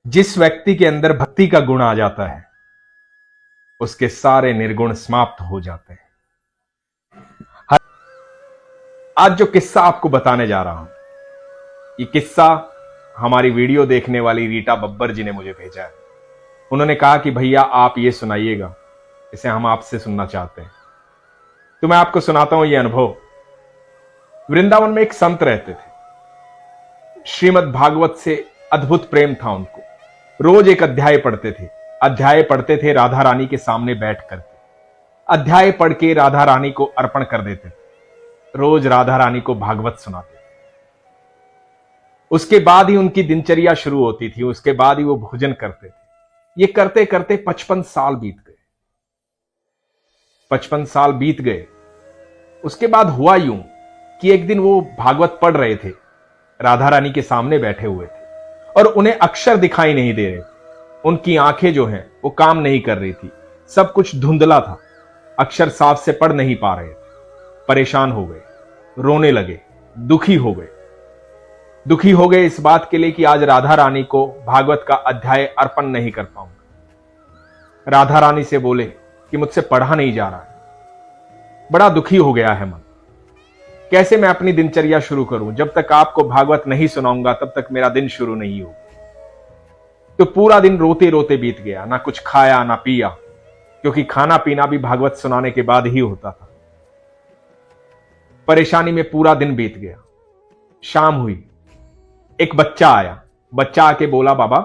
जिस व्यक्ति के अंदर भक्ति का गुण आ जाता है उसके सारे निर्गुण समाप्त हो जाते हैं। आज जो किस्सा आपको बताने जा रहा हूं, ये किस्सा हमारी वीडियो देखने वाली रीटा बब्बर जी ने मुझे भेजा है। उन्होंने कहा कि भैया आप ये सुनाइएगा, इसे हम आपसे सुनना चाहते हैं। तो मैं आपको सुनाता हूं ये अनुभव। वृंदावन में एक संत रहते थे। श्रीमद् भागवत से अद्भुत प्रेम था उनको। रोज एक अध्याय पढ़ते थे। अध्याय पढ़ते थे राधा रानी के सामने बैठ करके। अध्याय पढ़ के राधा रानी को अर्पण कर देते थे। रोज राधा रानी को भागवत सुनाते थे। उसके बाद ही उनकी दिनचर्या शुरू होती थी। उसके बाद ही वो भोजन करते थे। ये करते करते 55 साल बीत गए। 55 साल बीत गए। उसके बाद हुआ यूं कि एक दिन वो भागवत पढ़ रहे थे, राधा रानी के सामने बैठे हुए थे और उन्हें अक्षर दिखाई नहीं दे रहे थे। उनकी आंखें जो हैं वो काम नहीं कर रही थी। सब कुछ धुंधला था। अक्षर साफ से पढ़ नहीं पा रहे थे। परेशान हो गए, रोने लगे, दुखी हो गए। दुखी हो गए इस बात के लिए कि आज राधा रानी को भागवत का अध्याय अर्पण नहीं कर पाऊंगा। राधा रानी से बोले कि मुझसे पढ़ा नहीं जा रहा है। बड़ा दुखी हो गया है मन। कैसे मैं अपनी दिनचर्या शुरू करूं? जब तक आपको भागवत नहीं सुनाऊंगा तब तक मेरा दिन शुरू नहीं होगा। तो पूरा दिन रोते रोते बीत गया। ना कुछ खाया ना पिया, क्योंकि खाना पीना भी भागवत सुनाने के बाद ही होता था। परेशानी में पूरा दिन बीत गया। शाम हुई, एक बच्चा आया। बच्चा आके बोला, बाबा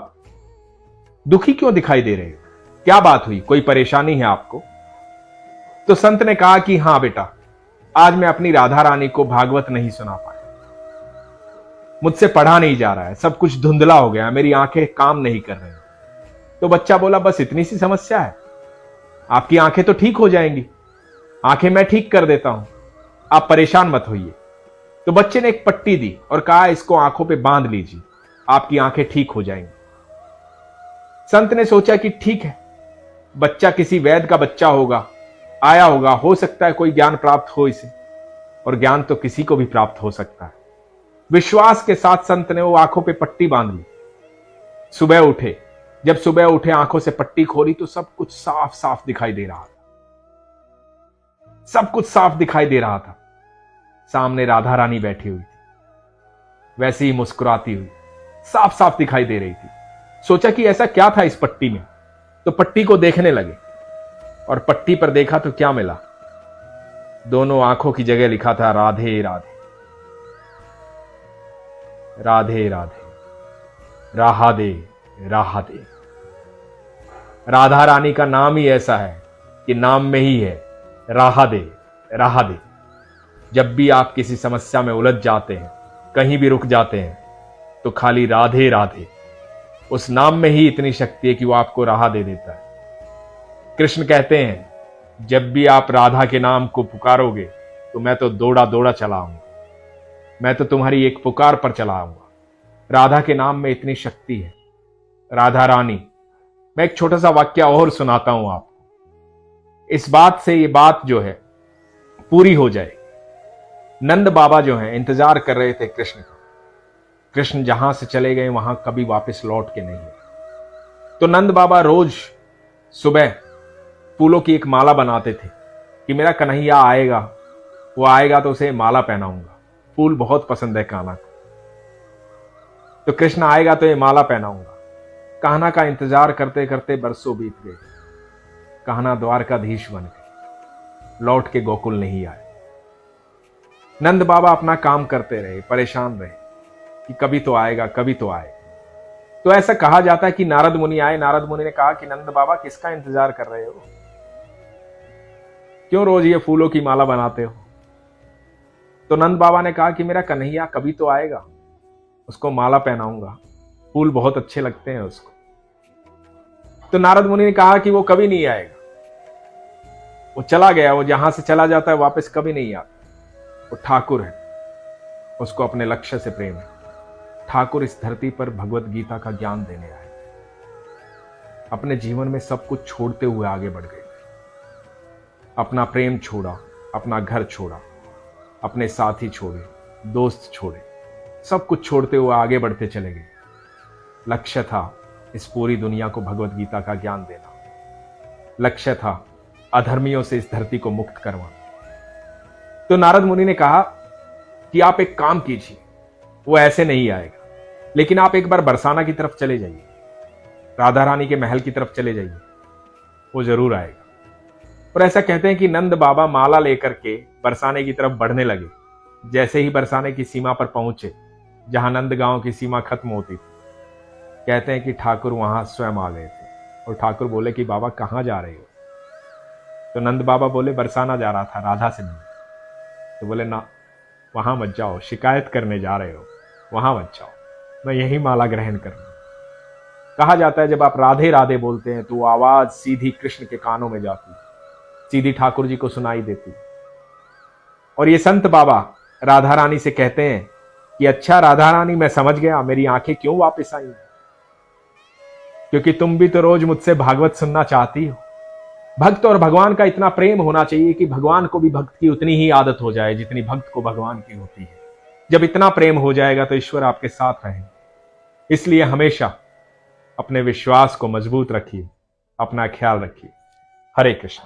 दुखी क्यों दिखाई दे रहे हो? क्या बात हुई? कोई परेशानी है आपको? तो संत ने कहा कि हां बेटा, आज मैं अपनी राधा रानी को भागवत नहीं सुना पाया। मुझसे पढ़ा नहीं जा रहा है। सब कुछ धुंधला हो गया। मेरी आंखें काम नहीं कर रही। तो बच्चा बोला, बस इतनी सी समस्या है? आपकी आंखें तो ठीक हो जाएंगी। आंखें मैं ठीक कर देता हूं, आप परेशान मत होइए। तो बच्चे ने एक पट्टी दी और कहा, इसको आंखों पे बांध लीजिए, आपकी आंखें ठीक हो जाएंगी। संत ने सोचा कि ठीक है, बच्चा किसी वैद्य का बच्चा होगा, आया होगा, हो सकता है कोई ज्ञान प्राप्त हो इसे। और ज्ञान तो किसी को भी प्राप्त हो सकता है। विश्वास के साथ संत ने वो आंखों पे पट्टी बांध ली। सुबह उठे। जब सुबह उठे, आंखों से पट्टी खोली तो सब कुछ साफ साफ दिखाई दे रहा था। सब कुछ साफ दिखाई दे रहा था। सामने राधा रानी बैठी हुई थी, वैसे ही मुस्कुराती हुई, साफ साफ दिखाई दे रही थी। सोचा कि ऐसा क्या था इस पट्टी में। तो पट्टी को देखने लगे और पट्टी पर देखा तो क्या मिला? दोनों आंखों की जगह लिखा था, राधे राधे, राधे राधे, राहा दे, राहा दे। राधा रानी का नाम ही ऐसा है कि नाम में ही है राहा दे, राहा दे। जब भी आप किसी समस्या में उलझ जाते हैं, कहीं भी रुक जाते हैं, तो खाली राधे राधे, उस नाम में ही इतनी शक्ति है कि वो आपको राह दे देता है। कृष्ण कहते हैं, जब भी आप राधा के नाम को पुकारोगे तो मैं तो दौड़ा दौड़ा चला आऊंगा। मैं तो तुम्हारी एक पुकार पर चला आऊंगा। राधा के नाम में इतनी शक्ति है। राधा रानी। मैं एक छोटा सा वाक्य और सुनाता हूं आपको, इस बात से ये बात जो है पूरी हो जाए। नंद बाबा जो हैं इंतजार कर रहे थे कृष्ण का। कृष्ण जहां से चले गए वहां कभी वापस लौट के नहीं है। तो नंद बाबा रोज सुबह फूलों की एक माला बनाते थे कि मेरा कन्हैया आएगा, वो आएगा तो उसे माला पहनाऊंगा। फूल बहुत पसंद है कान्हा को, तो कृष्ण आएगा तो ये माला पहनाऊंगा। कान्हा का इंतजार करते करते बरसों बीत गए। कान्हा द्वारकाधीश बन गए, लौट के गोकुल नहीं आए। नंद बाबा अपना काम करते रहे, परेशान रहे कि कभी तो आएगा, कभी तो आएगा। तो ऐसा कहा जाता है कि नारद मुनि आए। नारद मुनि ने कहा कि नंद बाबा किसका इंतजार कर रहे हो? क्यों रोज ये फूलों की माला बनाते हो? तो नंद बाबा ने कहा कि मेरा कन्हैया कभी तो आएगा, उसको माला पहनाऊंगा, फूल बहुत अच्छे लगते हैं उसको। तो नारद मुनि ने कहा कि वो कभी नहीं आएगा, वो चला गया, वो जहां से चला जाता है वापस कभी नहीं आता। वो ठाकुर है, उसको अपने लक्ष्य से प्रेम है। ठाकुर इस धरती पर भगवत गीता का ज्ञान देने आए। अपने जीवन में सब कुछ छोड़ते हुए आगे बढ़ गए। अपना प्रेम छोड़ा, अपना घर छोड़ा, अपने साथी छोड़े, दोस्त छोड़े, सब कुछ छोड़ते हुए आगे बढ़ते चले गए। लक्ष्य था इस पूरी दुनिया को भगवत गीता का ज्ञान देना। लक्ष्य था अधर्मियों से इस धरती को मुक्त करवाना। तो नारद मुनि ने कहा कि आप एक काम कीजिए, वो ऐसे नहीं आएगा, लेकिन आप एक बार बरसाना की तरफ चले जाइए, राधा रानी के महल की तरफ चले जाइए, वो जरूर आएगा। और ऐसा कहते हैं कि नंद बाबा माला लेकर के बरसाने की तरफ बढ़ने लगे। जैसे ही बरसाने की सीमा पर पहुंचे, जहां नंद गांव की सीमा खत्म होती थी, कहते हैं कि ठाकुर वहां स्वयं आ गए थे। और ठाकुर बोले कि बाबा कहां जा रहे हो? तो नंद बाबा बोले बरसाना जा रहा था, राधा से मिलने। तो बोले ना, वहां मत जाओ, शिकायत करने जा रहे हो, वहां मत जाओ, मैं यही माला ग्रहण कर लूं। कहा जाता है जब आप राधे राधे बोलते हैं तो वो आवाज सीधी कृष्ण के कानों में जाती, सीधी ठाकुर जी को सुनाई देती। और ये संत बाबा राधा रानी से कहते हैं कि अच्छा राधा रानी, मैं समझ गया, मेरी आंखें क्यों वापस आई, क्योंकि तुम भी तो रोज मुझसे भागवत सुनना चाहती हो। भक्त और भगवान का इतना प्रेम होना चाहिए कि भगवान को भी भक्त की उतनी ही आदत हो जाए जितनी भक्त को भगवान की होती है। जब इतना प्रेम हो जाएगा तो ईश्वर आपके साथ रहेंगे। इसलिए हमेशा अपने विश्वास को मजबूत रखिए, अपना ख्याल रखिए। हरे कृष्ण।